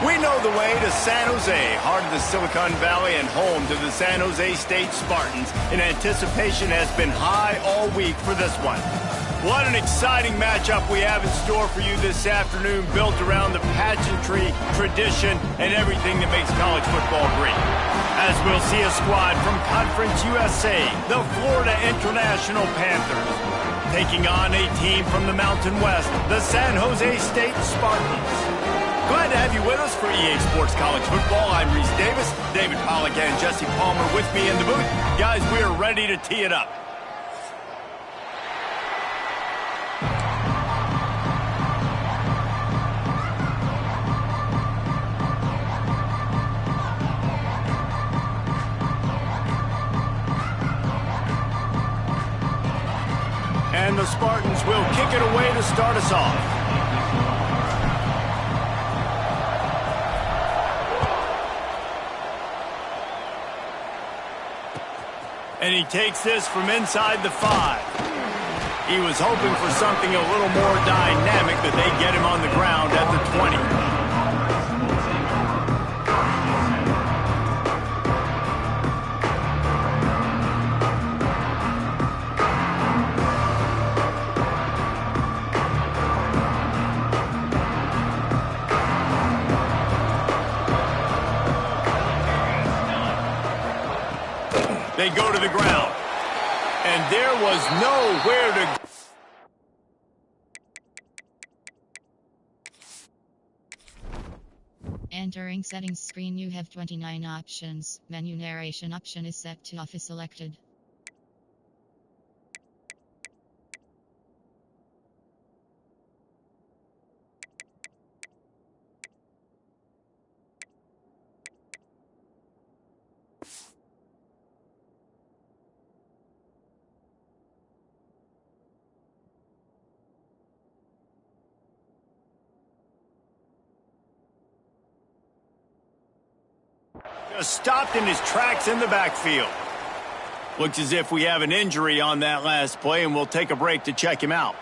We know the way to San Jose, heart of the Silicon Valley and home to the San Jose State Spartans. And anticipation has been high all week for this one. What an exciting matchup we have in store for you this afternoon, built around the pageantry, tradition, and everything that makes college football great. As we'll see a squad from Conference USA, the Florida International Panthers, taking on a team from the Mountain West, the San Jose State Spartans. Glad to have you with us for EA Sports College Football. I'm Reese Davis, David Pollack and Jesse Palmer with me in the booth. Guys, we are ready to tee it up. And the Spartans will kick it away to start us off. And he takes this from inside the 5. He was hoping for something a little more dynamic, that they get him on the ground at the 20. They go to the ground, and there was nowhere to go. Entering settings screen, you have 29 options. Menu narration option is set to off is selected. Just stopped in his tracks in the backfield. Looks as if we have an injury on that last play, and we'll take a break to check him out.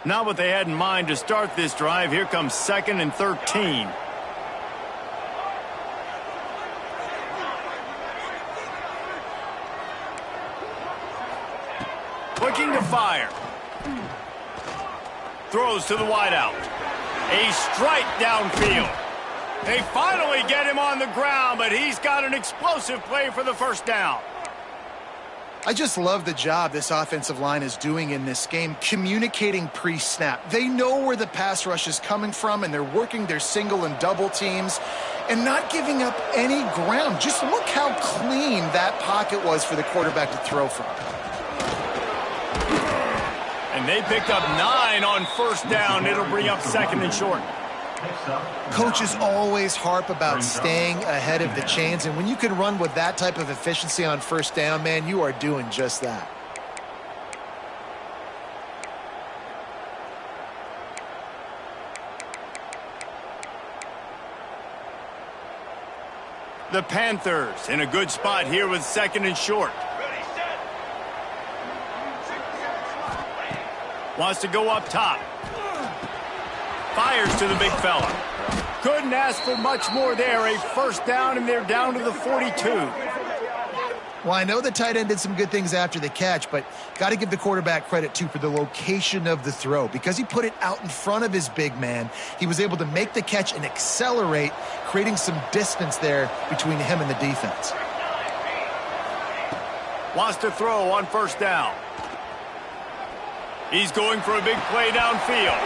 Not what they had in mind to start this drive. Here comes 2nd and 13. Looking to fire. Throws to the wideout. A strike downfield. They finally get him on the ground, but he's got an explosive play for the first down. I just love the job this offensive line is doing in this game, communicating pre-snap. They know where the pass rush is coming from, and they're working their single and double teams and not giving up any ground. Just look how clean that pocket was for the quarterback to throw from. And they picked up 9 on first down. It'll bring up 2nd and short. Coaches always harp about staying ahead of the chains, and when you can run with that type of efficiency on first down, man, you are doing just that. The Panthers in a good spot here with 2nd and short. Wants to go up top. Fires to the big fella. Couldn't ask for much more there. A first down, and they're down to the 42. Well, I know the tight end did some good things after the catch, but got to give the quarterback credit, too, for the location of the throw. Because he put it out in front of his big man, he was able to make the catch and accelerate, creating some distance there between him and the defense. Wants to throw on first down. He's going for a big play downfield.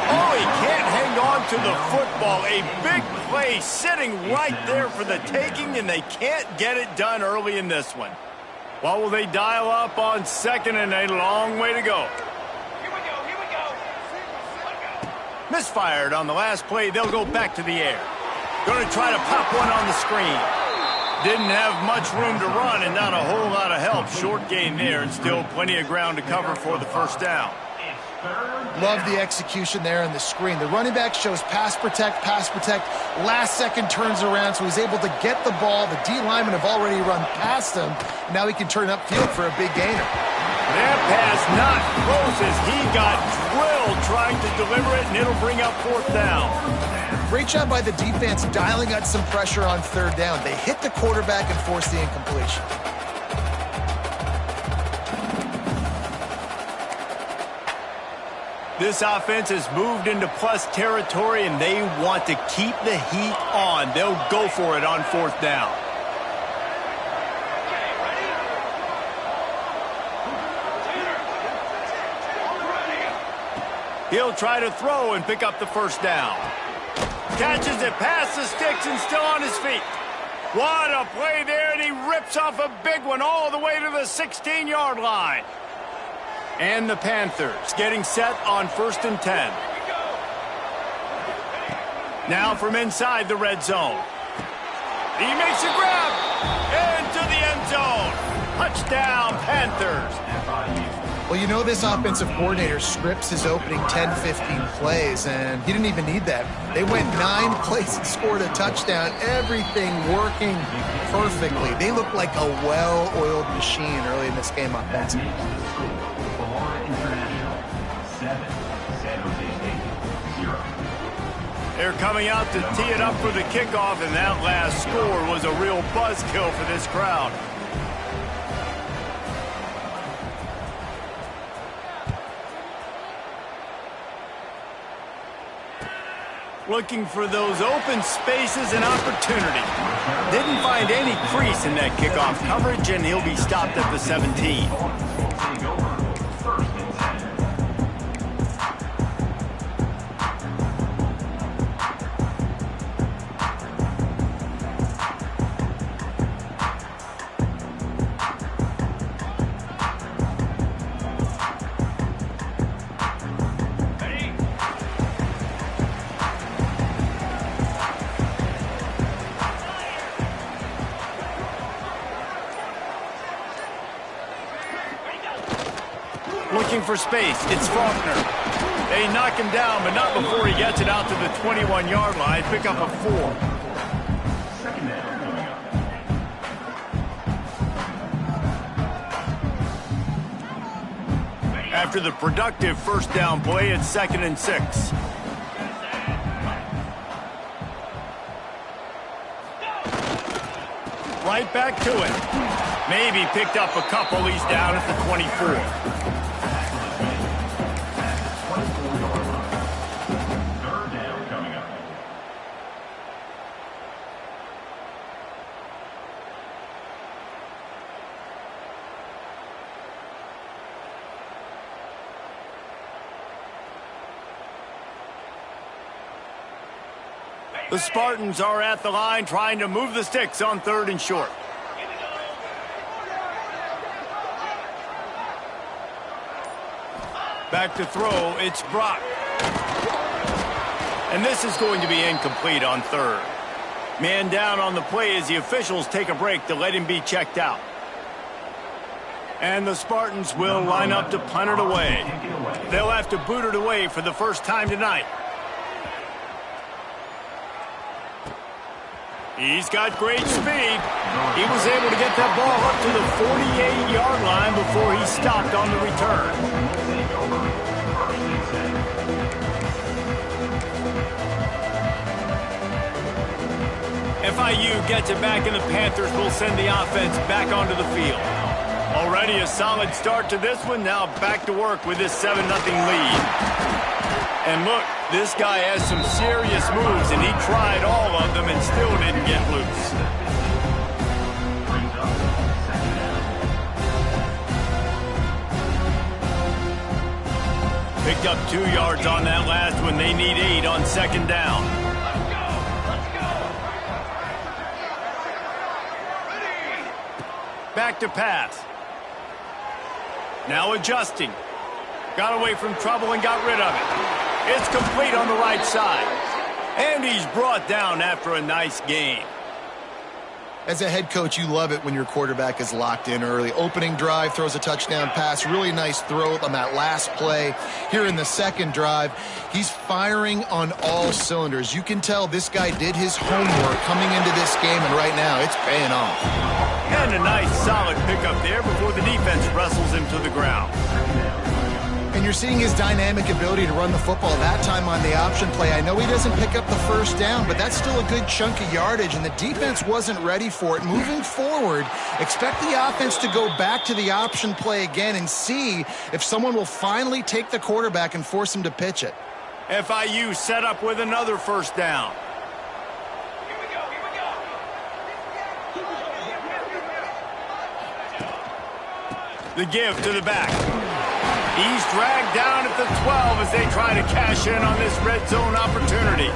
Oh, he can't hang on to the football. A big play sitting right there for the taking, and they can't get it done early in this one. What will they dial up on 2nd, and a long way to go? Here we go. Misfired on the last play. They'll go back to the air. Going to try to pop one on the screen. Didn't have much room to run and not a whole lot of help. Short gain there, and still plenty of ground to cover for the first down. Love the execution there on the screen. The running back shows pass protect, last second turns around, so he's able to get the ball. The D linemen have already run past him. Now he can turn upfield for a big gainer. That pass not close as he got drilled trying to deliver it, and it'll bring up 4th down. Great job by the defense dialing out some pressure on 3rd down. They hit the quarterback and forced the incompletion. This offense has moved into plus territory, and they want to keep the heat on. They'll go for it on 4th down. He'll try to throw and pick up the 1st down. Catches it past the sticks and still on his feet. What a play there, and he rips off a big one all the way to the 16-yard line. And the Panthers getting set on 1st and 10. Now from inside the red zone. He makes a grab into the end zone. Touchdown, Panthers. Well, you know this offensive coordinator scripts his opening 10, 15 plays, and he didn't even need that. They went 9 plays and scored a touchdown. Everything working perfectly. They look like a well-oiled machine early in this game offensively. They're coming out to tee it up for the kickoff, and that last score was a real buzzkill for this crowd. Looking for those open spaces and opportunity. Didn't find any crease in that kickoff coverage, and he'll be stopped at the 17. Looking for space, it's Faulkner. They knock him down, but not before he gets it out to the 21-yard line. Pick up a 4. After the productive 1st down play, it's 2nd and 6. Right back to it. Maybe picked up a couple. He's down at the 24. The Spartans are at the line trying to move the sticks on 3rd and short. Back to throw, it's Brock. And this is going to be incomplete on 3rd. Man down on the play as the officials take a break to let him be checked out. And the Spartans will line up to punt it away. They'll have to boot it away for the first time tonight. He's got great speed. He was able to get that ball up to the 48-yard line before he stopped on the return. FIU gets it back, and the Panthers will send the offense back onto the field. Already a solid start to this one. Now back to work with this 7-0 lead. And look, this guy has some serious moves, and he tried all of them and still didn't get loose. Picked up 2 yards on that last one. They need 8 on 2nd down. Back to pass. Now adjusting. Got away from trouble and got rid of it. It's complete on the right side. And he's brought down after a nice gain. As a head coach, you love it when your quarterback is locked in early. Opening drive, throws a touchdown pass, really nice throw on that last play. Here in the second drive, he's firing on all cylinders. You can tell this guy did his homework coming into this game, and right now it's paying off. And a nice solid pickup there before the defense wrestles him to the ground. And you're seeing his dynamic ability to run the football that time on the option play. I know he doesn't pick up the first down, but that's still a good chunk of yardage, and the defense wasn't ready for it. Moving forward, expect the offense to go back to the option play again and see if someone will finally take the quarterback and force him to pitch it. FIU set up with another first down. Here we go, here we go. The give to the back. He's dragged down at the 12 as they try to cash in on this red zone opportunity.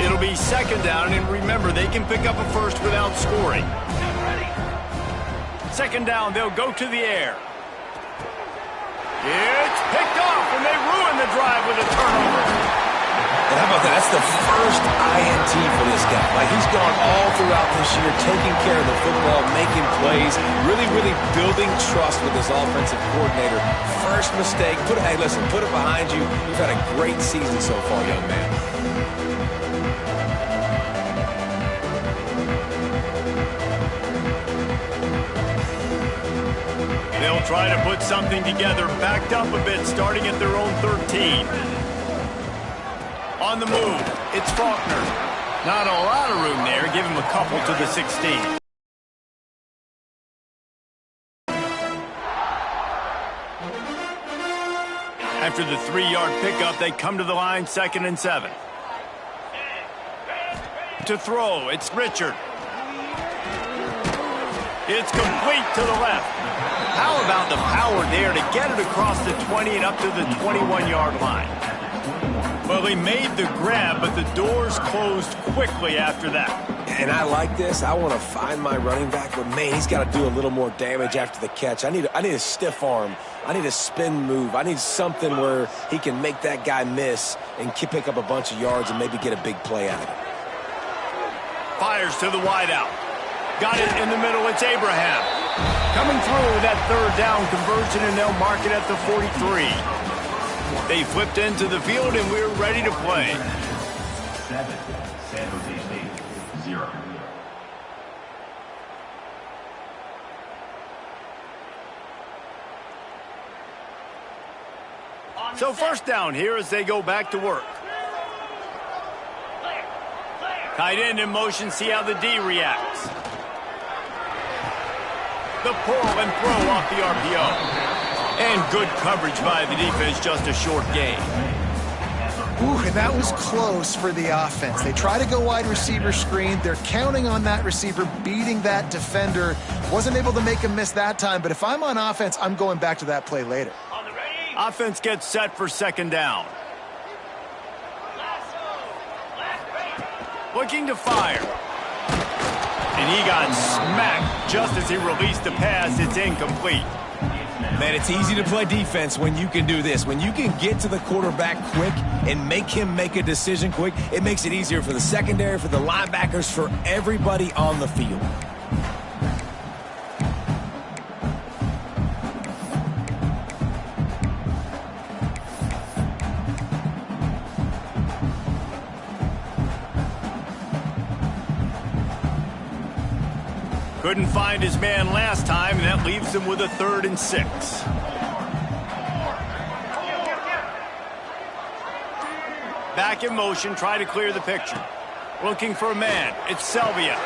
It'll be second down, and remember, they can pick up a first without scoring. Second down, they'll go to the air. It's picked off, and they ruin the drive with a turnover. And how about that? That's the first INT for this guy. Like, he's gone all throughout this year, taking care of the football, making plays, really building trust with his offensive coordinator. First mistake, hey, listen, put it behind you. You've had a great season so far, young man. They'll try to put something together, backed up a bit, starting at their own 13. On the move, it's Faulkner. Not a lot of room there. Give him a couple to the 16. After the 3-yard pickup, they come to the line, 2nd and 7. To throw, it's Richard. It's complete to the left. How about the power there to get it across the 20 and up to the 21-yard line? Well, he made the grab, but the doors closed quickly after that. And I like this. I want to find my running back, but, man, he's got to do a little more damage after the catch. I need a stiff arm. I need a spin move. I need something where he can make that guy miss and pick up a bunch of yards and maybe get a big play out of it. Fires to the wideout. Got it in the middle. It's Abraham. Coming through with that third down conversion, and they'll mark it at the 43. They flipped into the field, and we're ready to play. 7, San Jose State, 0. So first down here as they go back to work. Tight end in motion, see how the D reacts. The pull and throw off the RPO. And good coverage by the defense, just a short gain. Ooh, and that was close for the offense. They try to go wide receiver screen. They're counting on that receiver beating that defender. Wasn't able to make him miss that time, but if I'm on offense, I'm going back to that play later. Offense gets set for second down. Looking to fire. And he got smacked just as he released the pass. It's incomplete. Man, it's easy to play defense when you can do this. When you can get to the quarterback quick and make him make a decision quick, it makes it easier for the secondary, for the linebackers, for everybody on the field. Couldn't find his man last time, and that leaves him with a 3rd and 6. Back in motion, try to clear the picture. Looking for a man. It's Selvia.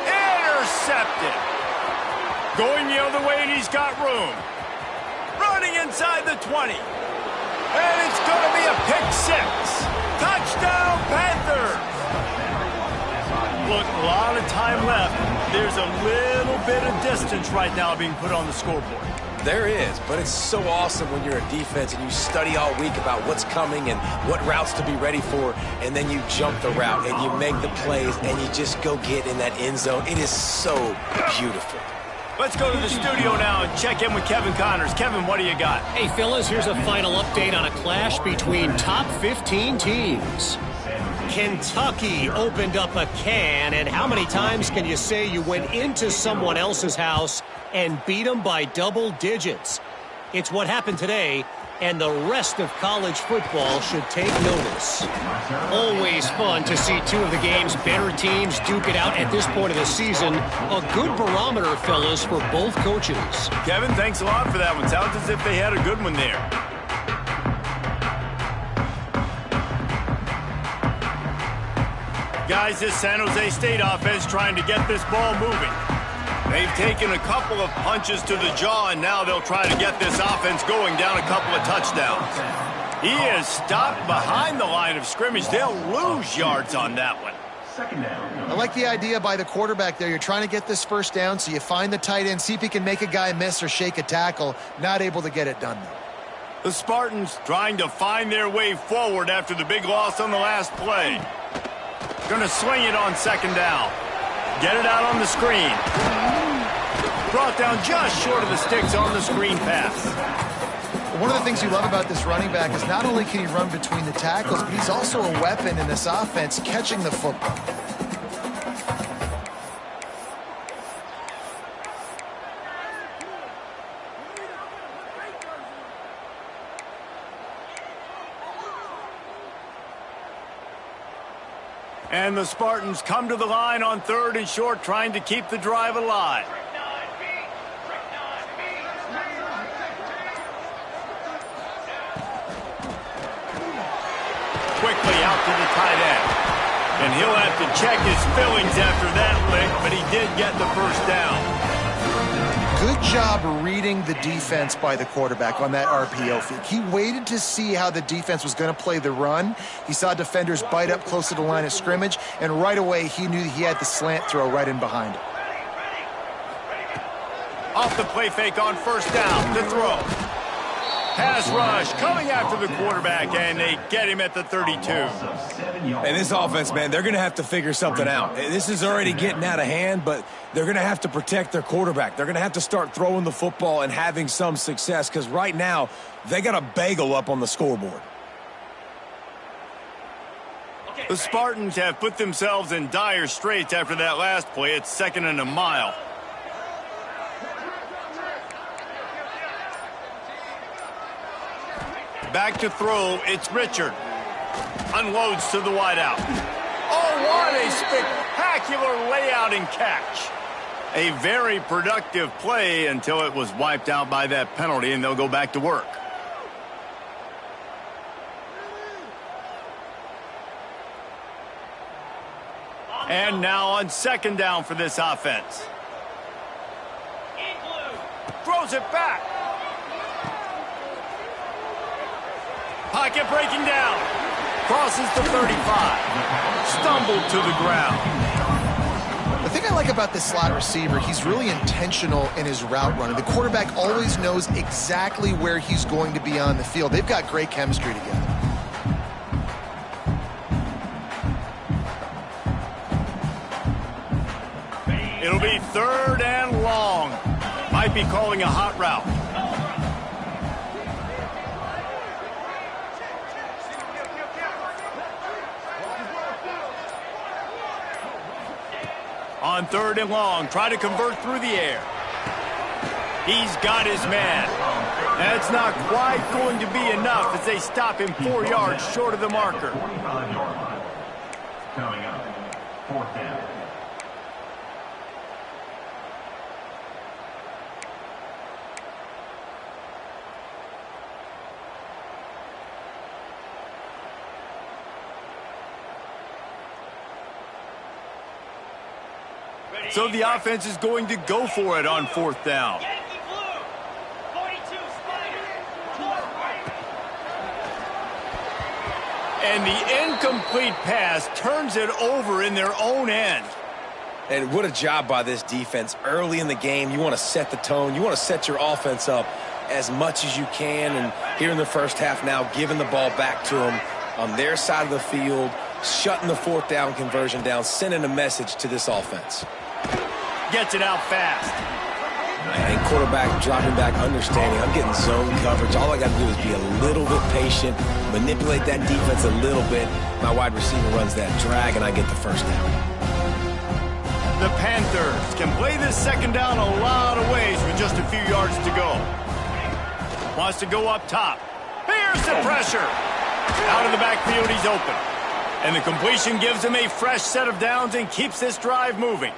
Intercepted. Going the other way, and he's got room. Running inside the 20. And it's going to be a pick 6. Touchdown, Panthers. Look, a lot of time left. There's a little bit of distance right now being put on the scoreboard. There is, but it's so awesome when you're a defense and you study all week about what's coming and what routes to be ready for, and then you jump the route and you make the plays and you just go get in that end zone. It is so beautiful. Let's go to the studio now and check in with Kevin Connors. Kevin, what do you got? Hey, fellas, here's a final update on a clash between top 15 teams. Kentucky opened up a can, and how many times can you say you went into someone else's house and beat them by double digits? It's what happened today, and the rest of college football should take notice. Always fun to see two of the game's better teams duke it out at this point of the season. A good barometer, fellas, for both coaches. Kevin, thanks a lot for that one. Sounds as if they had a good one there. Guys, this San Jose State offense trying to get this ball moving. They've taken a couple of punches to the jaw, and now they'll try to get this offense going down a couple of touchdowns. He is stopped behind the line of scrimmage. They'll lose yards on that one. Second down. I like the idea by the quarterback there. You're trying to get this first down, so you find the tight end, see if he can make a guy miss or shake a tackle. Not able to get it done, though. The Spartans trying to find their way forward after the big loss on the last play. Going to swing it on second down. Get it out on the screen. Brought down just short of the sticks on the screen pass. One of the things you love about this running back is not only can he run between the tackles, but he's also a weapon in this offense catching the football. And the Spartans come to the line on 3rd and short, trying to keep the drive alive. Quickly out to the tight end. And he'll have to check his fillings after that lick, but he did get the first down. Good job reading the defense by the quarterback on that RPO fake. He waited to see how the defense was going to play the run. He saw defenders bite up close to the line of scrimmage, and right away he knew he had the slant throw right in behind him. Off the play fake on first down, the throw. Pass rush coming after the quarterback, and they get him at the 32. And this offense, man, they're going to have to figure something out. This is already getting out of hand, but they're going to have to protect their quarterback. They're going to have to start throwing the football and having some success, because right now they got a bagel up on the scoreboard. The Spartans have put themselves in dire straits after that last play. It's 2nd and a mile. Back to throw, it's Richard. Unloads to the wideout. Oh, what a spectacular layout and catch. A very productive play until it was wiped out by that penalty, and they'll go back to work. And now on 2nd down for this offense. Throws it back. Pocket breaking down. Crosses the 35. Stumbled to the ground. The thing I like about this slot receiver, he's really intentional in his route running. The quarterback always knows exactly where he's going to be on the field. They've got great chemistry together. It'll be 3rd and long. Might be calling a hot route. On 3rd and long, try to convert through the air. He's got his man. That's not quite going to be enough as they stop him 4 yards short of the marker. 45-yard line. Coming up, 4th down. So the offense is going to go for it on 4th down. And the incomplete pass turns it over in their own end. And what a job by this defense. Early in the game, you want to set the tone. You want to set your offense up as much as you can. And here in the first half now, giving the ball back to them on their side of the field, shutting the 4th down conversion down, sending a message to this offense. Gets it out fast. And quarterback dropping back, understanding I'm getting zone coverage. All I got to do is be a little bit patient, manipulate that defense a little bit. My wide receiver runs that drag, and I get the first down. The Panthers can play this second down a lot of ways with just a few yards to go. Wants to go up top. Here's the pressure. Out of the backfield, he's open. And the completion gives him a fresh set of downs and keeps this drive moving.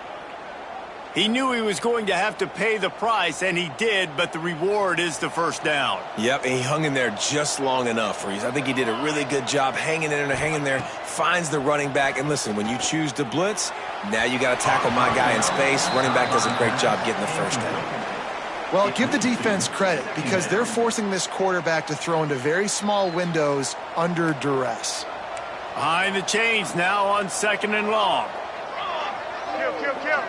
He knew he was going to have to pay the price, and he did, but the reward is the first down. Yep, and he hung in there just long enough, Reese. I think he did a really good job hanging in there, finds the running back. And listen, when you choose to blitz, now you got to tackle my guy in space. Running back does a great job getting the first down. Well, give the defense credit because they're forcing this quarterback to throw into very small windows under duress. Behind the chains now on 2nd and long. Kill.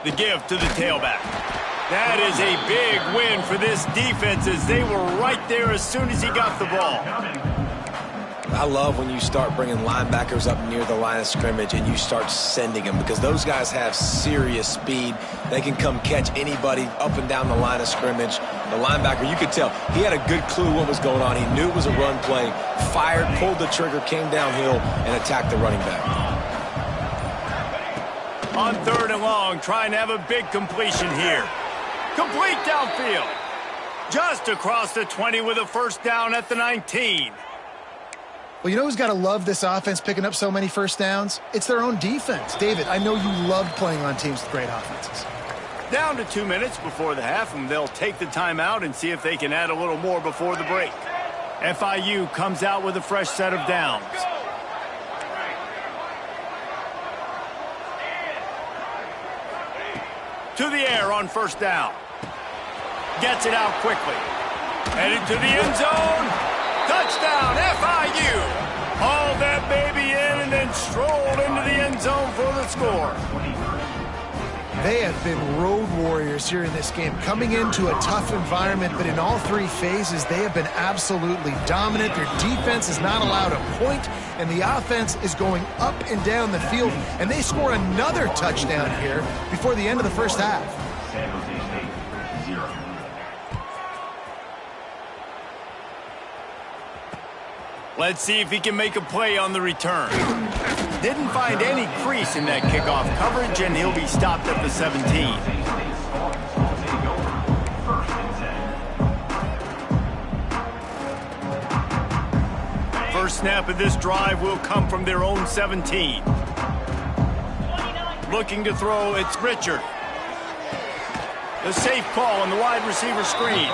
The give to the tailback. That is a big win for this defense as they were right there as soon as he got the ball. I love when you start bringing linebackers up near the line of scrimmage and you start sending them because those guys have serious speed. They can come catch anybody up and down the line of scrimmage. The linebacker, you could tell, he had a good clue what was going on. He knew it was a run play, fired, pulled the trigger, came downhill, and attacked the running back. On 3rd and long, trying to have a big completion here. Complete downfield. Just across the 20 with a first down at the 19. Well, you know who's got to love this offense picking up so many first downs? It's their own defense. David, I know you loved playing on teams with great offenses. Down to 2 minutes before the half, and they'll take the timeout and see if they can add a little more before the break. FIU comes out with a fresh set of downs. To the air on first down. Gets it out quickly. Headed to the end zone. Touchdown, FIU. Haul that baby in and then stroll into the end zone for the score. They have been road warriors here in this game, coming into a tough environment, but in all 3 phases, they have been absolutely dominant. Their defense is not allowed a point, and the offense is going up and down the field, and they score another touchdown here before the end of the first half. San Jose State, 0. Let's see if he can make a play on the return. Didn't find any crease in that kickoff coverage, and he'll be stopped at the 17. First snap of this drive will come from their own 17. Looking to throw, it's Richard. The safe call on the wide receiver screen.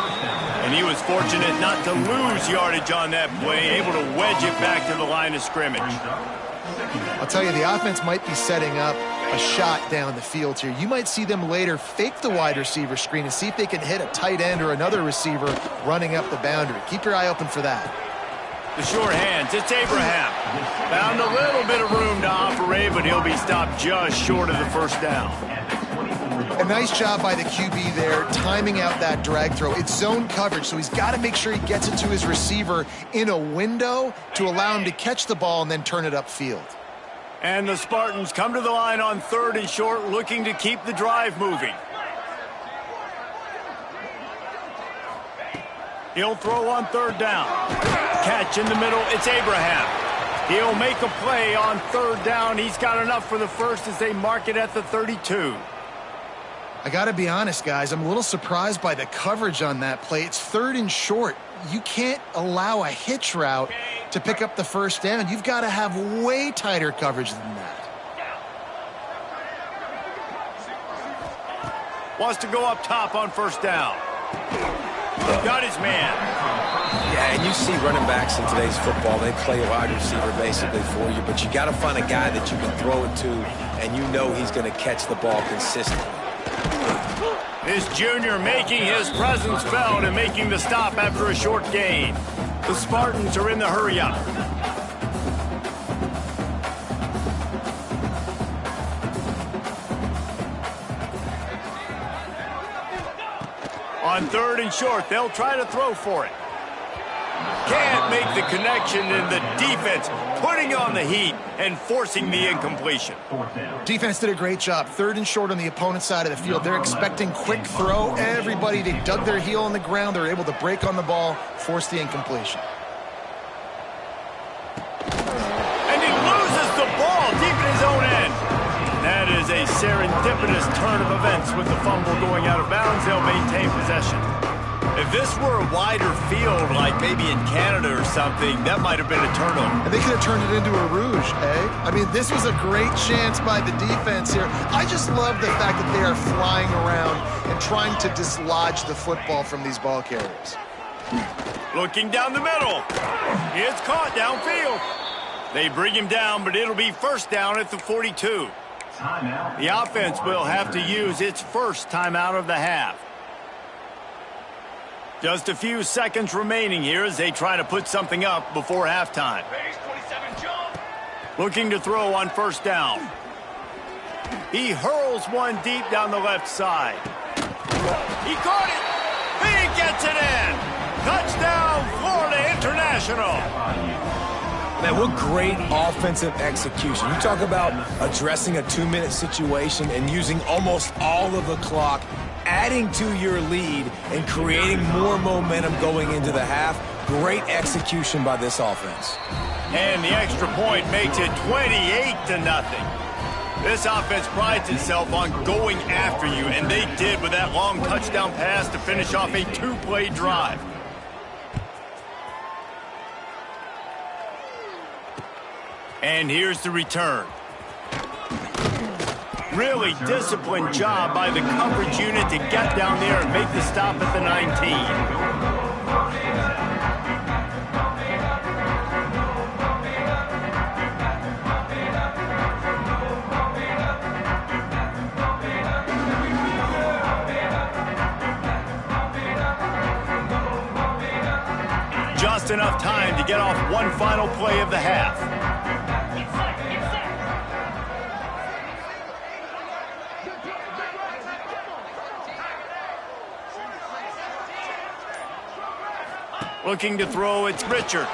And he was fortunate not to lose yardage on that play, able to wedge it back to the line of scrimmage. I'll tell you, the offense might be setting up a shot down the field here. You might see them later fake the wide receiver screen and see if they can hit a tight end or another receiver running up the boundary. Keep your eye open for that. The short hands, it's Abraham. Found a little bit of room to operate, but he'll be stopped just short of the first down. A nice job by the QB there, timing out that drag throw. It's zone coverage, so he's got to make sure he gets it to his receiver in a window to allow him to catch the ball and then turn it upfield. And the Spartans come to the line on 3rd and short, looking to keep the drive moving. He'll throw on 3rd down. Catch in the middle, it's Abraham. He'll make a play on 3rd down. He's got enough for the first as they mark it at the 32. I got to be honest, guys. I'm a little surprised by the coverage on that play. It's 3rd and short. You can't allow a hitch route to pick up the first down. You've got to have way tighter coverage than that. Wants to go up top on first down. Got his man. Yeah, and you see running backs in today's football, they play a wide receiver basically for you, but you got to find a guy that you can throw it to, and you know he's going to catch the ball consistently. This junior making his presence felt and making the stop after a short gain. The Spartans are in the hurry-up. On 3rd and short, they'll try to throw for it. Can't make the connection, and the defense putting on the heat and forcing the incompletion. Defense did a great job. 3rd and short on the opponent's side of the field. They're expecting quick throw. Everybody, they dug their heel on the ground. They're able to break on the ball, force the incompletion. And he loses the ball deep in his own end. That is a serendipitous turn of events. With the fumble going out of bounds, they'll maintain possession. If this were a wider field, like maybe in Canada or something, that might have been a turnover. And they could have turned it into a rouge, eh? I mean, this was a great chance by the defense here. I just love the fact that they are flying around and trying to dislodge the football from these ball carriers. Looking down the middle. It's caught downfield. They bring him down, but it'll be first down at the 42. The offense will have to use its first timeout of the half. Just a few seconds remaining here as they try to put something up before halftime. Looking to throw on first down. He hurls one deep down the left side. He caught it. He gets it in. Touchdown, Florida International. Man, what great offensive execution. You talk about addressing a 2-minute situation and using almost all of the clock, adding to your lead and creating more momentum going into the half. Great execution by this offense. And the extra point makes it 28-0. This offense prides itself on going after you, and they did with that long touchdown pass to finish off a 2-play drive. And here's the return. Really disciplined job by the coverage unit to get down there and make the stop at the 19. Just enough time to get off one final play of the half. Looking to throw, it's Richard.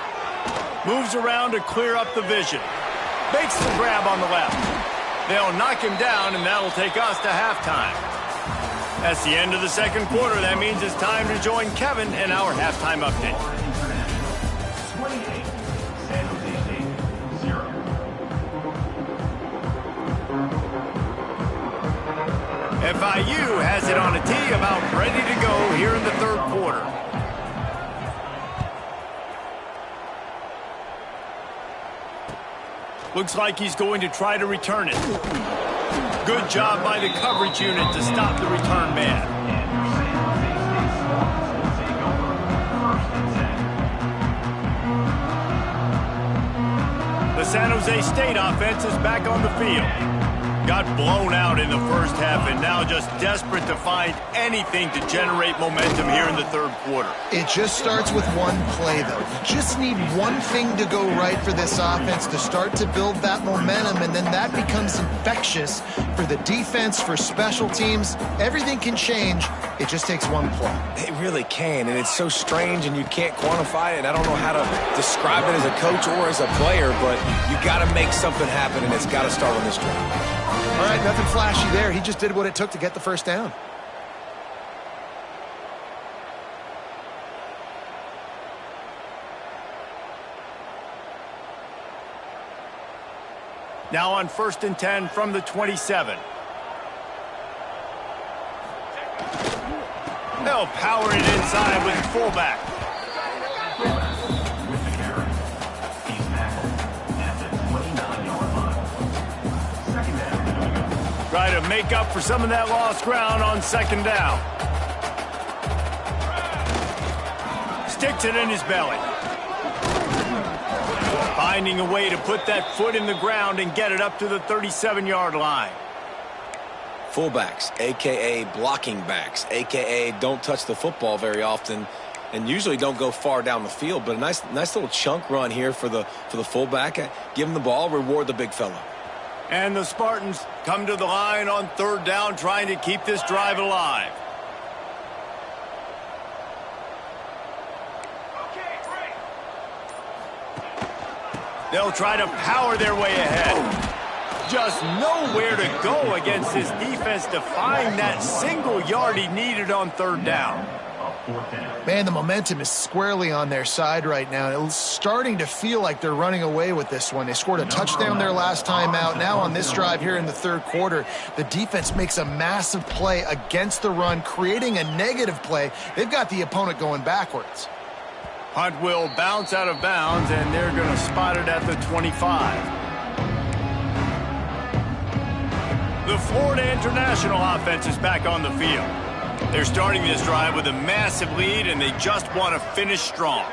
Moves around to clear up the vision. Makes the grab on the left. They'll knock him down, and that'll take us to halftime. That's the end of the second quarter. That means it's time to join Kevin in our halftime update. 28, San Jose State, 0. FIU has it on a tee, about ready to go here in the third quarter. Looks like he's going to try to return it. Good job by the coverage unit to stop the return man. The San Jose State offense is back on the field. Got blown out in the first half and now just desperate to find anything to generate momentum here in the third quarter. It just starts with one play, though. You just need one thing to go right for this offense to start to build that momentum, and then that becomes infectious for the defense, for special teams. Everything can change. It just takes one play. It really can, and it's so strange, and you can't quantify it. I don't know how to describe it as a coach or as a player, but you got to make something happen, and it's got to start on this drive. All right, nothing flashy there. He just did what it took to get the first down. Now on 1st and 10 from the 27. They'll power it inside with fullback. With the carry, he's tackled at the 29-yard line. Second down. Try to make up for some of that lost ground on second down. Sticks it in his belly. Finding a way to put that foot in the ground and get it up to the 37-yard line. Fullbacks, a.k.a. blocking backs, a.k.a. don't touch the football very often and usually don't go far down the field. But a nice little chunk run here for the fullback. Give him the ball, reward the big fella. And the Spartans come to the line on third down, trying to keep this drive alive. They'll try to power their way ahead. Just nowhere to go against this defense to find that single yard he needed on third down. Man, the momentum is squarely on their side right now. It's starting to feel like they're running away with this one. They scored a touchdown their last time out. Now on this drive here in the third quarter, the defense makes a massive play against the run, creating a negative play. They've got the opponent going backwards. Hunt will bounce out of bounds, and they're going to spot it at the 25. The Florida International offense is back on the field. They're starting this drive with a massive lead, and they just want to finish strong.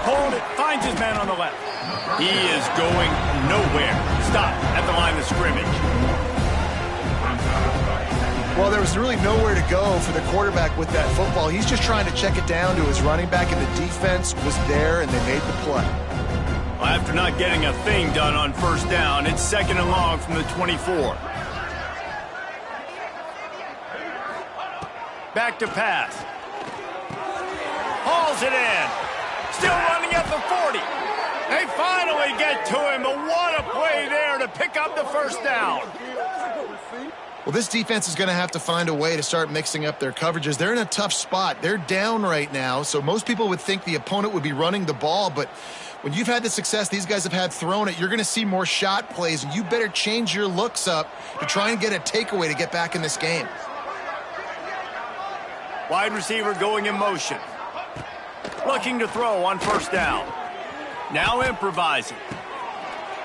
Hold it, finds his man on the left. He is going nowhere. Stop at the line of scrimmage. Well, there was really nowhere to go for the quarterback with that football. He's just trying to check it down to his running back, and the defense was there, and they made the play. After not getting a thing done on first down, it's 2nd and long from the 24. Back to pass. Hauls it in. Still running at the 40. They finally get to him, but what a play there to pick up the first down. Well, this defense is going to have to find a way to start mixing up their coverages. They're in a tough spot. They're down right now, so most people would think the opponent would be running the ball, but when you've had the success these guys have had throwing it, you're going to see more shot plays, and you better change your looks up to try and get a takeaway to get back in this game. Wide receiver going in motion. Looking to throw on first down. Now improvising.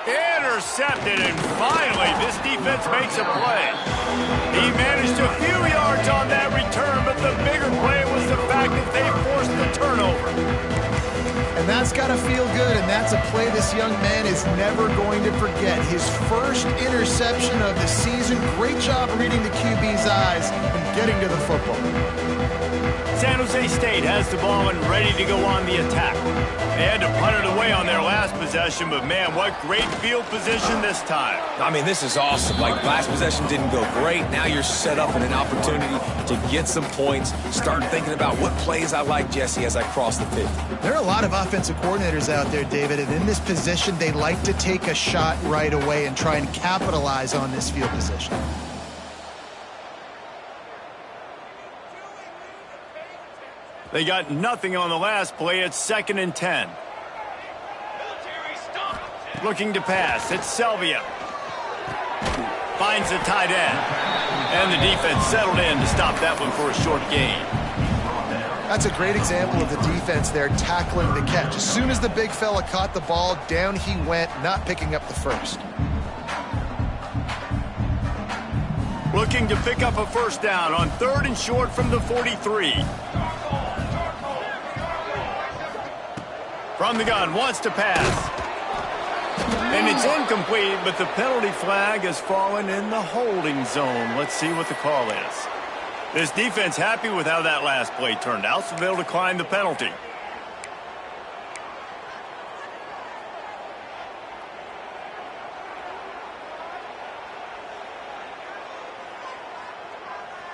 Intercepted, and finally this defense makes a play. He managed a few yards on that return, but the bigger play was the fact that they forced the turnover. And that's got to feel good, and that's a play this young man is never going to forget. His first interception of the season. Great job reading the QB's eyes and getting to the football. San Jose State has the ball and ready to go on the attack. They had to punt it away on their last possession, but man, what great field position this time. I mean, this is awesome. Like, last possession didn't go great. Now you're set up in an opportunity to get some points. Start thinking about what plays I like, Jesse, as I cross the 50. There are a lot of offensive coordinators out there, David, and in this position, they like to take a shot right away and try and capitalize on this field position. They got nothing on the last play. It's 2nd and 10. Looking to pass. It's Selvia. Finds the tight end. And the defense settled in to stop that one for a short gain. That's a great example of the defense there tackling the catch. As soon as the big fella caught the ball, down he went, not picking up the first. Looking to pick up a first down on 3rd and short from the 43. From the gun, wants to pass. And it's incomplete, but the penalty flag has fallen in the holding zone. Let's see what the call is. This defense happy with how that last play turned out, so they'll decline the penalty.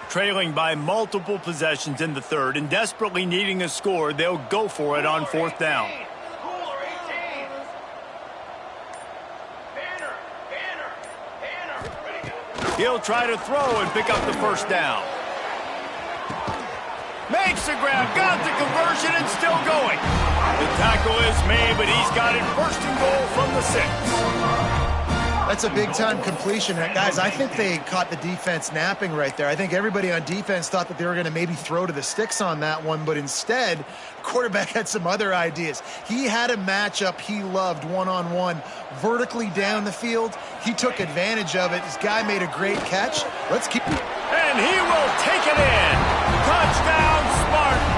Trailing by multiple possessions in the 3rd and desperately needing a score, they'll go for it on 4th down. He'll try to throw and pick up the first down. Makes the grab, got the conversion, and still going. The tackle is made, but he's got it 1st and goal from the 6. That's a big-time completion. Guys, I think they caught the defense napping right there. I think everybody on defense thought that they were going to maybe throw to the sticks on that one, but instead, the quarterback had some other ideas. He had a matchup he loved one-on-one, vertically down the field. He took advantage of it. This guy made a great catch. Let's keep it. And he will take it in. Touchdown, Spartan.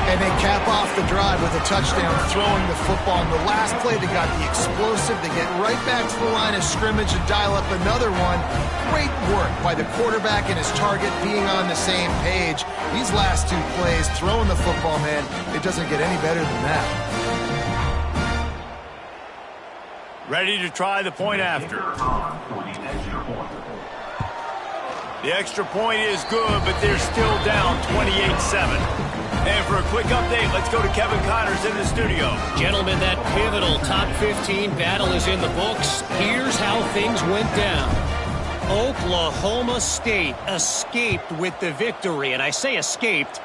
And they cap off the drive with a touchdown throwing the football. In the last play, they got the explosive. They get right back to the line of scrimmage and dial up another one. Great work by the quarterback and his target being on the same page. These last 2 plays, throwing the football, man, it doesn't get any better than that. Ready to try the point after. The extra point is good, but they're still down 28-7. And for a quick update, let's go to Kevin Connors in the studio. Gentlemen, that pivotal top 15 battle is in the books. Here's how things went down. Oklahoma State escaped with the victory. And I say escaped.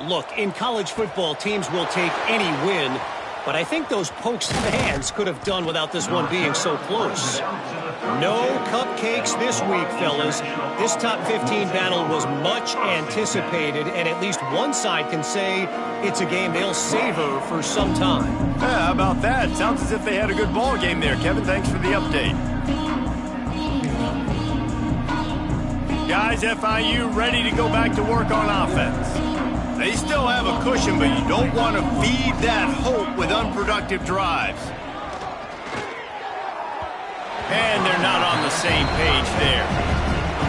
Look, in college football, teams will take any win. But I think those Pokes fans could have done without this one being so close. No cupcakes this week, fellas. This top 15 battle was much anticipated, and at least one side can say it's a game they'll savor for some time. Yeah, how about that? Sounds as if they had a good ball game there, Kevin. Thanks for the update. Guys, FIU ready to go back to work on offense. They still have a cushion, but you don't want to feed that hope with unproductive drives. And they're not on the same page there.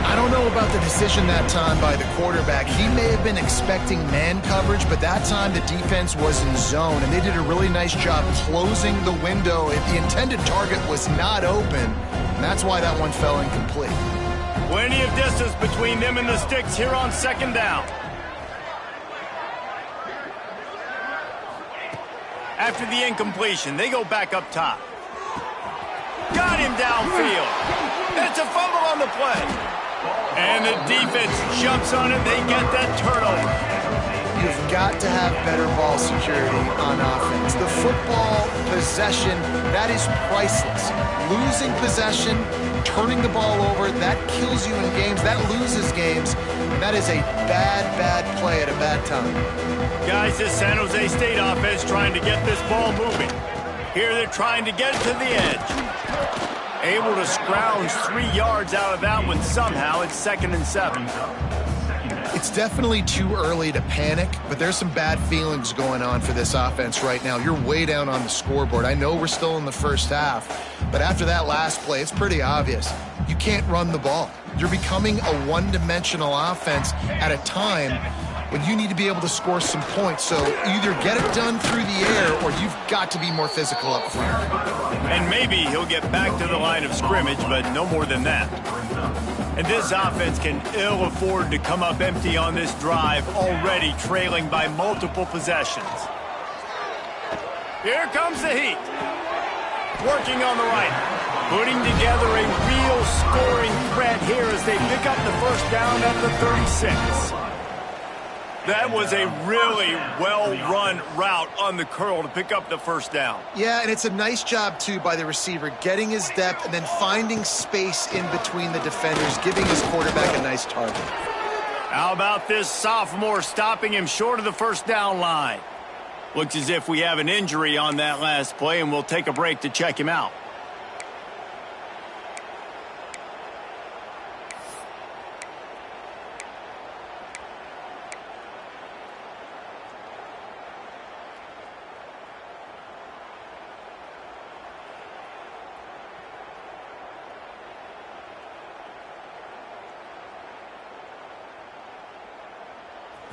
I don't know about the decision that time by the quarterback. He may have been expecting man coverage, but that time the defense was in zone, and they did a really nice job closing the window. If the intended target was not open, and that's why that one fell incomplete. Plenty of distance between them and the sticks here on second down. After the incompletion, they go back up top. Got him downfield. It's a fumble on the play. And the defense jumps on it. They get that turnover. You've got to have better ball security on offense. The football possession, that is priceless. Losing possession, turning the ball over, that kills you in games. That loses games. And that is a bad, bad play at a bad time. Guys, this San Jose State offense trying to get this ball moving. Here they're trying to get it to the edge. Able to scrounge 3 yards out of that one somehow. It's 2nd and 7. It's definitely too early to panic, but there's some bad feelings going on for this offense right now. You're way down on the scoreboard. I know we're still in the first half, but after that last play, it's pretty obvious. You can't run the ball. You're becoming a one-dimensional offense at a time when you need to be able to score some points. So either get it done through the air or you've got to be more physical up front. And maybe he'll get back to the line of scrimmage, but no more than that. And this offense can ill afford to come up empty on this drive, already trailing by multiple possessions. Here comes the heat. Working on the right. Putting together a real scoring threat here as they pick up the first down at the 36. That was a really well-run route on the curl to pick up the first down. Yeah, and it's a nice job, too, by the receiver, getting his depth and then finding space in between the defenders, giving his quarterback a nice target. How about this sophomore stopping him short of the first down line? Looks as if we have an injury on that last play, and we'll take a break to check him out.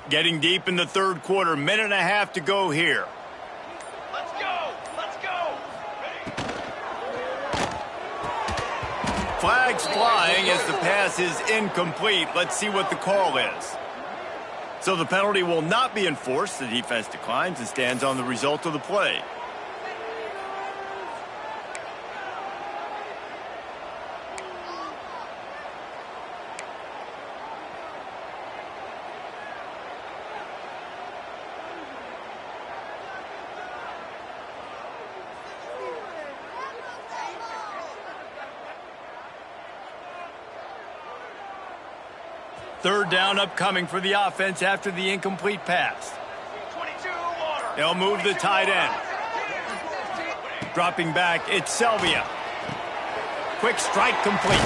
Getting deep in the third quarter, minute and a half to go here. Let's go! Let's go! Flags flying as the pass is incomplete. Let's see what the call is. So the penalty will not be enforced. The defense declines and stands on the result of the play. Third down upcoming for the offense after the incomplete pass. 22 water. They'll move the tight end. Dropping back, it's Selvia. Quick strike complete.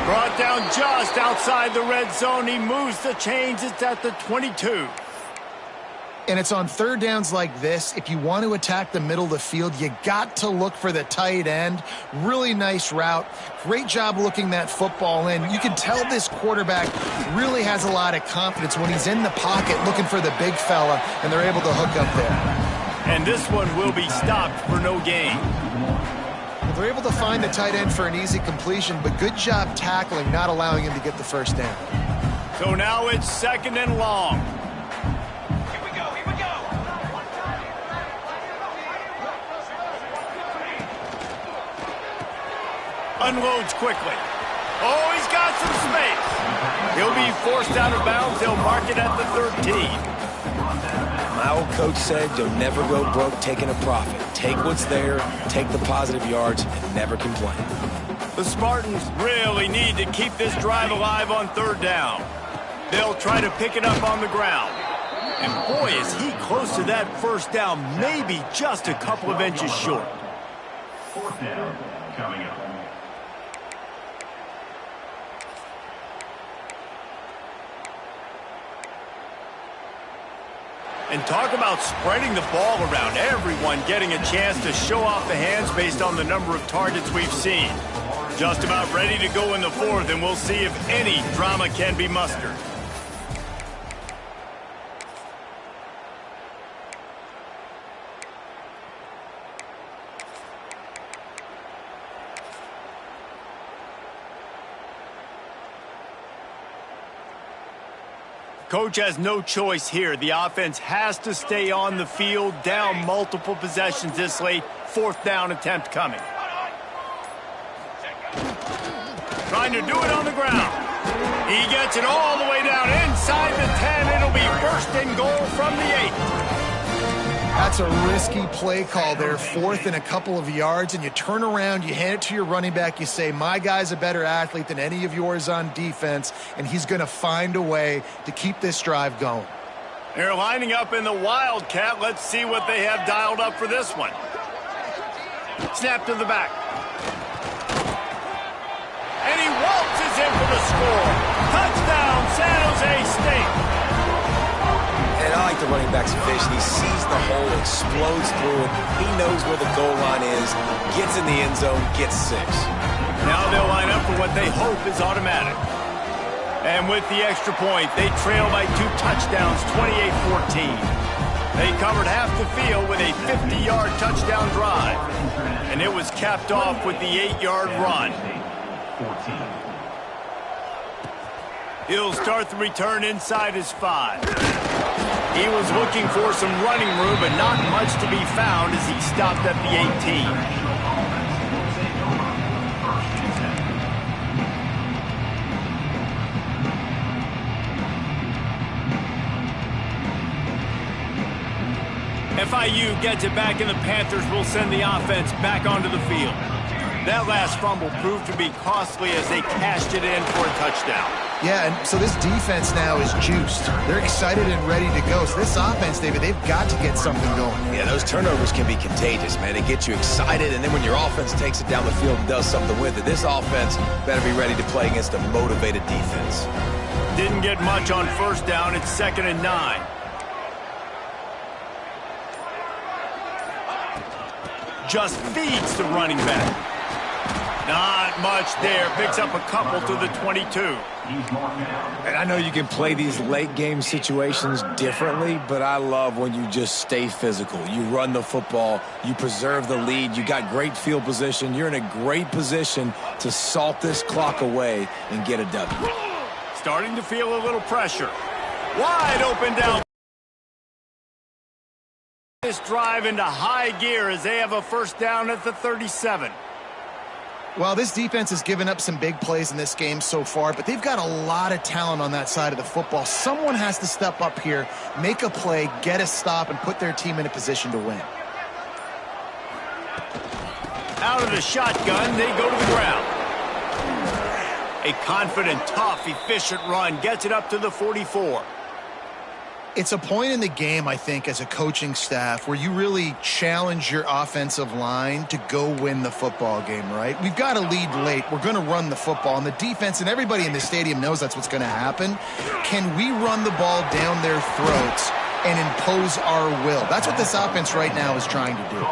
Brought down just outside the red zone. He moves the chains. It's at the 22. And it's on third downs like this. If you want to attack the middle of the field, you got to look for the tight end. Really nice route. Great job looking that football in. You can tell this quarterback really has a lot of confidence when he's in the pocket looking for the big fella, and they're able to hook up there. And this one will be stopped for no gain. They're able to find the tight end for an easy completion, but good job tackling, not allowing him to get the first down. So now it's 2nd and long. Here we go, here we go. Unloads quickly. Oh, he's got some space. He'll be forced out of bounds. They'll mark it at the 13. My old coach said you'll never go broke taking a profit. Take what's there, take the positive yards, and never complain. The Spartans really need to keep this drive alive on 3rd down. They'll try to pick it up on the ground. And boy, is he close to that 1st down, maybe just a couple of inches short. 4th down coming up. And talk about spreading the ball around. Everyone getting a chance to show off the hands based on the number of targets we've seen. Just about ready to go in the 4th, and we'll see if any drama can be mustered. Coach has no choice here. The offense has to stay on the field, down multiple possessions this late. 4th down attempt coming. Trying to do it on the ground. He gets it all the way down inside the 10. It'll be 1st and goal from the 8. That's a risky play call there, 4th and a couple of yards, and you turn around, you hand it to your running back, you say, my guy's a better athlete than any of yours on defense, and he's going to find a way to keep this drive going. They're lining up in the Wildcat. Let's see what they have dialed up for this one. Snap to the back. And he waltzes in for the score. Touchdown, San Jose State. And I like the running back's vision. He sees the hole, explodes through it. He knows where the goal line is, gets in the end zone, gets 6. Now they'll line up for what they hope is automatic. And with the extra point, they trail by 2 touchdowns, 28-14. They covered half the field with a 50-yard touchdown drive. And it was capped off with the 8-yard run. 14. He'll start the return inside his 5. He was looking for some running room, but not much to be found as he stopped at the 18. FIU gets it back, and the Panthers will send the offense back onto the field. That last fumble proved to be costly as they cashed it in for a touchdown. Yeah, and so this defense now is juiced. They're excited and ready to go. So this offense, David, they've got to get something going. Yeah, those turnovers can be contagious, man. They get you excited, and then when your offense takes it down the field and does something with it, this offense better be ready to play against a motivated defense. Didn't get much on 1st down. It's 2nd and 9. Just feeds the running back. Not much there. Picks up a couple to the 22. And I know you can play these late game situations differently, but I love when you just stay physical. You run the football, you preserve the lead, you got great field position. You're in a great position to salt this clock away and get a W. Starting to feel a little pressure. Wide open down. This drive into high gear as they have a 1st down at the 37. Well, this defense has given up some big plays in this game so far, but they've got a lot of talent on that side of the football. Someone has to step up here, make a play, get a stop, and put their team in a position to win. Out of the shotgun, they go to the ground. A confident, tough, efficient run gets it up to the 44. It's a point in the game, I think, as a coaching staff where you really challenge your offensive line to go win the football game, right? We've got to lead late. We're going to run the football, and the defense and everybody in the stadium knows that's what's going to happen. Can we run the ball down their throats and impose our will? That's what this offense right now is trying to do.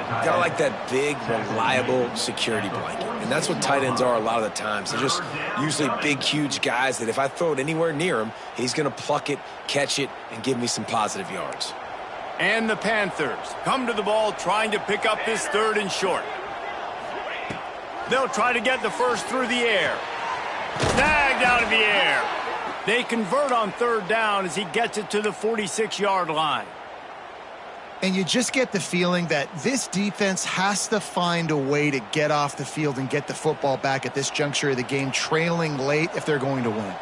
Kind of like that big, reliable security blanket. And that's what tight ends are a lot of the times. They're just usually big, huge guys that if I throw it anywhere near him, he's going to pluck it, catch it, and give me some positive yards. And the Panthers come to the ball trying to pick up this 3rd and short. They'll try to get the first through the air. Snagged out of the air. They convert on third down as he gets it to the 46-yard line. And you just get the feeling that this defense has to find a way to get off the field and get the football back at this juncture of the game, trailing late if they're going to win.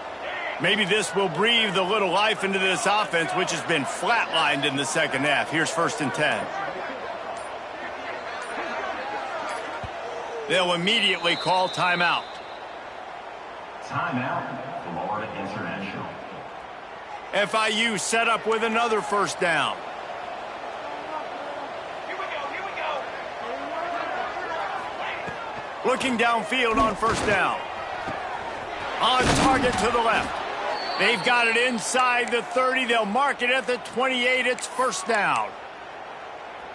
Maybe this will breathe a little life into this offense, which has been flatlined in the second half. Here's 1st and 10. They'll immediately call timeout. Timeout, Florida International. FIU set up with another first down. Here we go. Looking downfield on first down. On target to the left. They've got it inside the 30. They'll mark it at the 28. It's first down.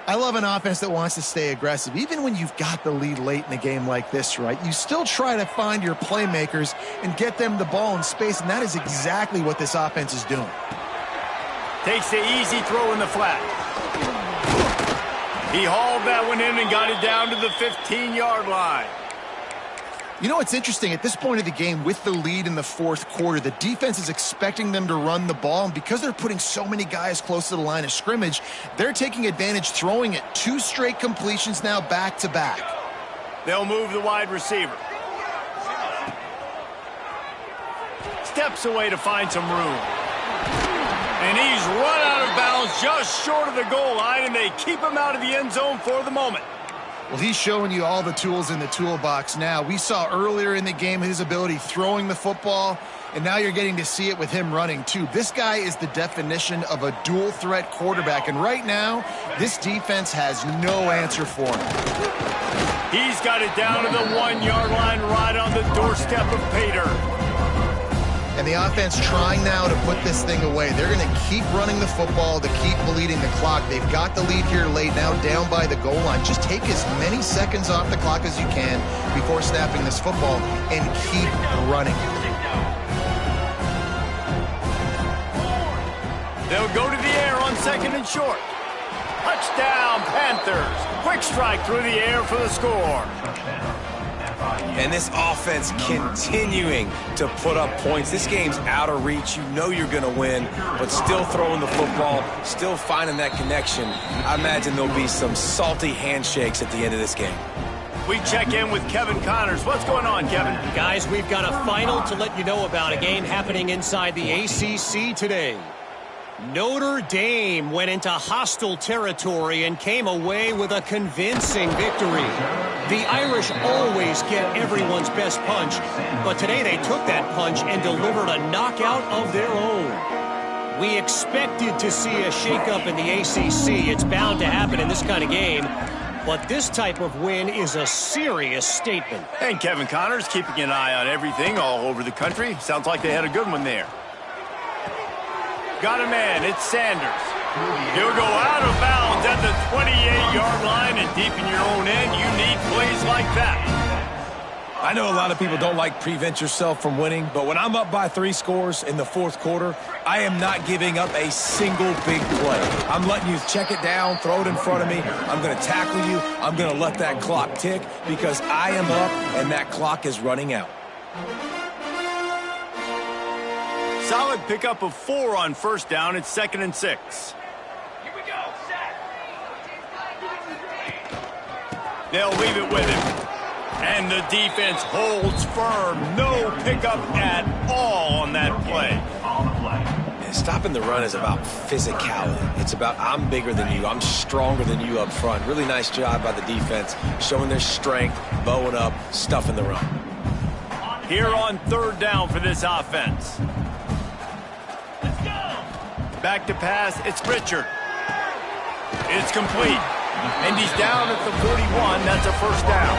I love an offense that wants to stay aggressive. Even when you've got the lead late in a game like this, right, you still try to find your playmakers and get them the ball in space, and that is exactly what this offense is doing. Takes the easy throw in the flat. He hauled that one in and got it down to the 15-yard line. You know what's interesting? At this point of the game, with the lead in the fourth quarter, the defense is expecting them to run the ball, and because they're putting so many guys close to the line of scrimmage, they're taking advantage, throwing it 2 straight completions now back-to-back. They'll move the wide receiver. Steps away to find some room. And he's run out of bounds just short of the goal line, and they keep him out of the end zone for the moment. Well, he's showing you all the tools in the toolbox now. We saw earlier in the game his ability throwing the football, and now you're getting to see it with him running too. This guy is the definition of a dual-threat quarterback, and right now, this defense has no answer for him. He's got it down to the 1-yard line right on the doorstep of Pater. And the offense trying now to put this thing away. They're going to keep running the football to keep bleeding the clock. They've got the lead here late, now down by the goal line. Just take as many seconds off the clock as you can before snapping this football and keep running. They'll go to the air on 2nd and short. Touchdown, Panthers. Quick strike through the air for the score. And this offense continuing to put up points. This game's out of reach. You know you're going to win, but still throwing the football, still finding that connection. I imagine there'll be some salty handshakes at the end of this game. We check in with Kevin Connors. What's going on, Kevin? Guys, we've got a final to let you know about, a game happening inside the ACC today. Notre Dame went into hostile territory and came away with a convincing victory. The Irish always get everyone's best punch, but today they took that punch and delivered a knockout of their own. We expected to see a shakeup in the ACC. It's bound to happen in this kind of game, but this type of win is a serious statement. And Kevin Connors keeping an eye on everything all over the country. Sounds like they had a good one there. Got a man, it's Sanders. He'll go out of bounds at the 28-yard line, and deep in your own end, you need plays like that. I know a lot of people don't like prevent yourself from winning, but when I'm up by 3 scores in the fourth quarter, I am not giving up a single big play. I'm letting you check it down, throw it in front of me. I'm going to tackle you. I'm going to let that clock tick because I am up and that clock is running out. Solid pickup of 4 on first down. It's 2nd and 6. Here we go. Set. They'll leave it with him. And the defense holds firm. No pickup at all on that play. On the play. And stopping the run is about physicality. It's about I'm bigger than you. I'm stronger than you up front. Really nice job by the defense, showing their strength, bowing up, stuffing the run. Here on third down for this offense. Back to pass, it's Richard. It's complete. And he's down at the 41. That's a first down.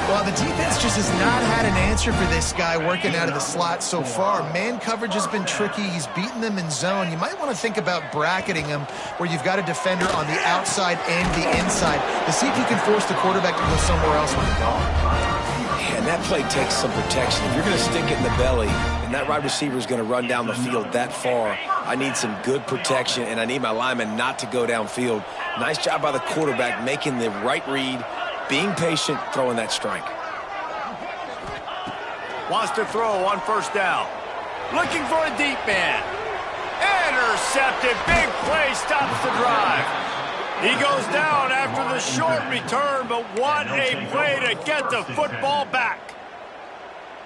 Well, the defense just has not had an answer for this guy working out of the slot so far. Man coverage has been tricky. He's beaten them in zone. You might want to think about bracketing him where you've got a defender on the outside and the inside to see if you can force the quarterback to go somewhere else with the ball. And that play takes some protection. If you're going to stick it in the belly and that wide receiver is going to run down the field that far, I need some good protection, and I need my lineman not to go downfield. Nice job by the quarterback making the right read, being patient, throwing that strike. Wants to throw on first down. Looking for a deep man. Intercepted. Big play stops the drive. He goes down after the short return, but what a play to get the football back.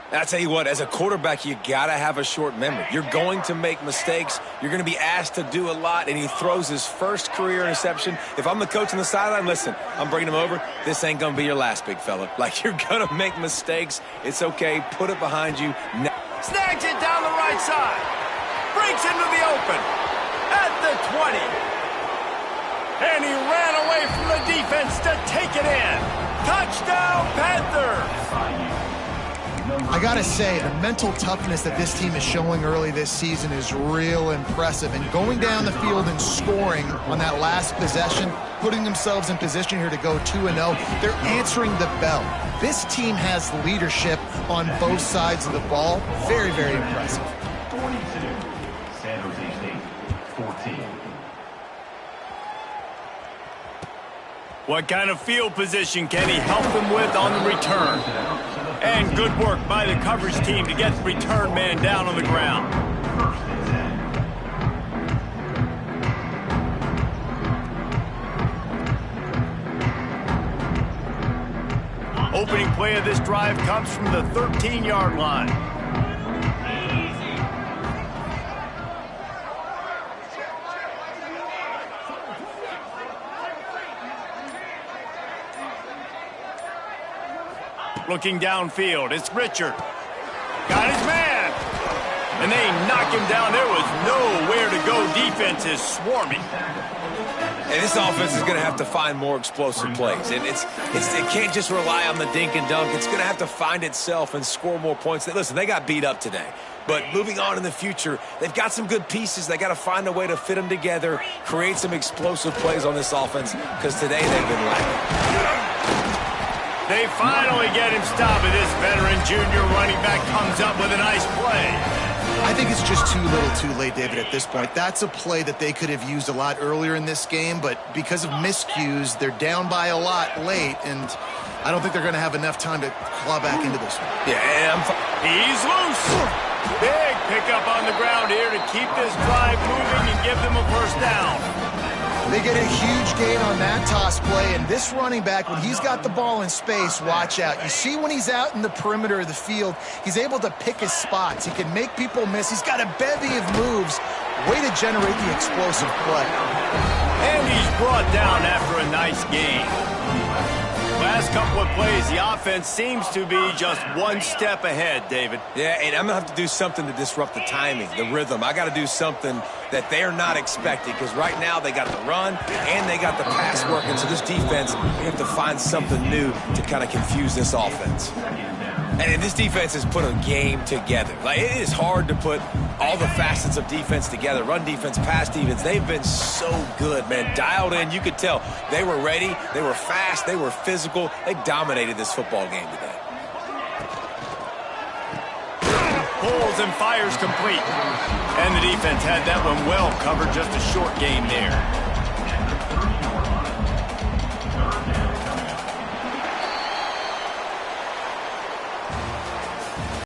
I tell you what, as a quarterback, you got to have a short memory. You're going to make mistakes. You're going to be asked to do a lot, and he throws his first career interception. If I'm the coach on the sideline, listen, I'm bringing him over. This ain't going to be your last, big fella. Like, you're going to make mistakes. It's okay. Put it behind you. Snags it down the right side. Breaks into the open. At the 20. And he ran away from the defense to take it in. Touchdown, Panthers. I gotta say, the mental toughness that this team is showing early this season is real impressive. And going down the field and scoring on that last possession, putting themselves in position here to go 2-0, they're answering the bell. This team has leadership on both sides of the ball. Very, very impressive. 42, San Jose State, 14. What kind of field position can he help them with on the return? And good work by the coverage team to get the return man down on the ground. Opening play of this drive comes from the 13-yard line. Looking downfield, it's Richard. Got his man. And they knock him down. There was nowhere to go. Defense is swarming. And this offense is going to have to find more explosive plays. And it can't just rely on the dink and dunk. It's going to have to find itself and score more points. Listen, they got beat up today. But moving on in the future, they've got some good pieces. They got to find a way to fit them together, create some explosive plays on this offense, because today they've been lacking. They finally get him stopped, and this veteran junior running back comes up with a nice play. I think it's just too little too late, David, at this point. That's a play that they could have used a lot earlier in this game, but because of miscues, they're down by a lot late, and I don't think they're going to have enough time to claw back into this one. Yeah, he's loose. Big pickup on the ground here to keep this drive moving and give them a first down. They get a huge gain on that toss play, and this running back, when he's got the ball in space, watch out. You see when he's out in the perimeter of the field, he's able to pick his spots. He can make people miss. He's got a bevy of moves. Way to generate the explosive play. And he's brought down after a nice gain. Last couple of plays, the offense seems to be just one step ahead, David. Yeah, and I'm going to have to do something to disrupt the timing, the rhythm. I got to do something that they're not expecting, because right now they got the run and they got the pass working. So this defense, we have to find something new to kind of confuse this offense. And this defense has put a game together. Like, it is hard to put all the facets of defense together. Run defense, pass defense. They've been so good, man. Dialed in. You could tell they were ready. They were fast. They were physical. They dominated this football game today. Pulls and fires complete. And the defense had that one well covered. Just a short game there.